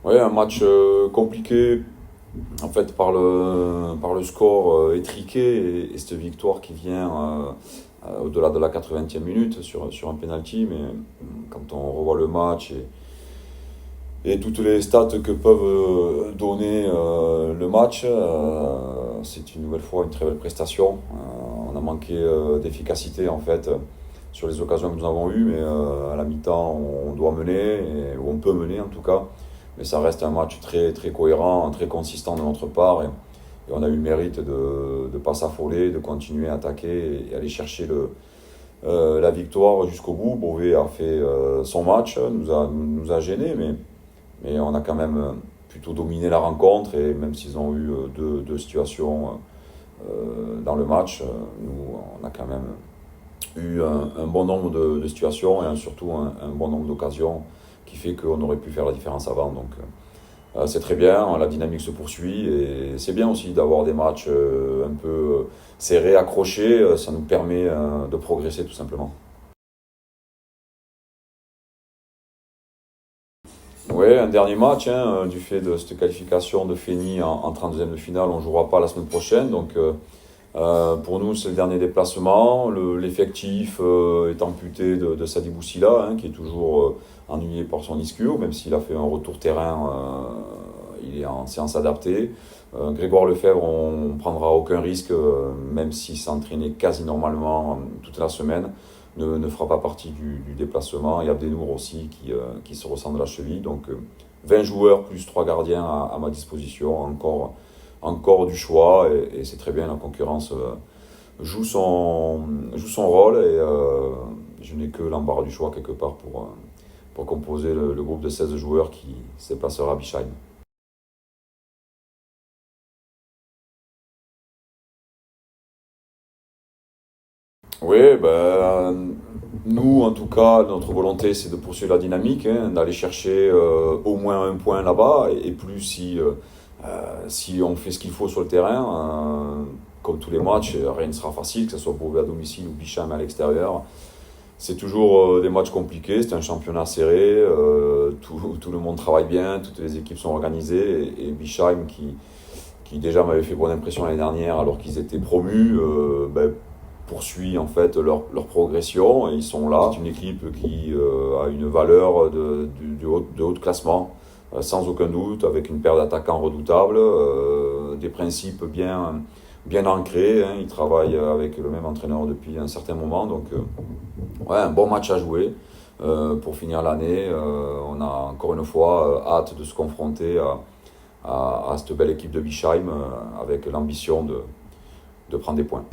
Ouais, un match compliqué en fait par le score étriqué et cette victoire qui vient au-delà de la 80e minute sur un penalty. Mais quand on revoit le match et toutes les stats que peuvent donner le match, c'est une nouvelle fois une très belle prestation. On a manqué d'efficacité en fait sur les occasions que nous avons eues, mais à la mi-temps on doit mener, ou on peut mener en tout cas. Mais ça reste un match très, très cohérent, très consistant de notre part. Et on a eu le mérite de ne pas s'affoler, de continuer à attaquer et aller chercher la victoire jusqu'au bout. Beauvais a fait son match, nous a gênés, mais on a quand même plutôt dominé la rencontre. Et même s'ils ont eu deux situations dans le match, nous, on a quand même eu un bon nombre de situations et surtout un bon nombre d'occasions qui fait qu'on aurait pu faire la différence avant. Donc c'est très bien, la dynamique se poursuit et c'est bien aussi d'avoir des matchs un peu serrés, accrochés, ça nous permet de progresser tout simplement. Oui, un dernier match, hein, du fait de cette qualification de Fény en 32e de finale, on ne jouera pas la semaine prochaine. Donc pour nous, c'est le dernier déplacement. L'effectif est amputé de Sadi Boussila, hein, qui est toujours ennuyé par son ischio, même s'il a fait un retour terrain, il est en séance adaptée. Grégoire Lefebvre, on ne prendra aucun risque, même s'il s'entraînait quasi normalement toute la semaine, ne fera pas partie du déplacement. Il y a Abdenour aussi qui se ressent de la cheville. Donc 20 joueurs plus 3 gardiens à ma disposition, encore du choix et c'est très bien, la concurrence joue son rôle et je n'ai que l'embarras du choix quelque part pour composer le groupe de 16 joueurs qui se déplacera à Bischheim. Oui, ben, nous en tout cas, notre volonté c'est de poursuivre la dynamique, hein, d'aller chercher au moins un point là-bas et plus si on fait ce qu'il faut sur le terrain. Comme tous les matchs, rien ne sera facile, que ce soit Beauvais à domicile ou Bicham à l'extérieur. C'est toujours des matchs compliqués, c'est un championnat serré, tout le monde travaille bien, toutes les équipes sont organisées et Bischheim qui déjà m'avait fait bonne impression l'année dernière alors qu'ils étaient promus, ben, poursuit en fait leur progression et ils sont là. C'est une équipe qui a une valeur de haut de classement, sans aucun doute, avec une paire d'attaquants redoutables, des principes bien ancrés. Hein. Ils travaillent avec le même entraîneur depuis un certain moment, donc ouais, un bon match à jouer. Pour finir l'année, on a encore une fois hâte de se confronter à cette belle équipe de Bischheim avec l'ambition de prendre des points.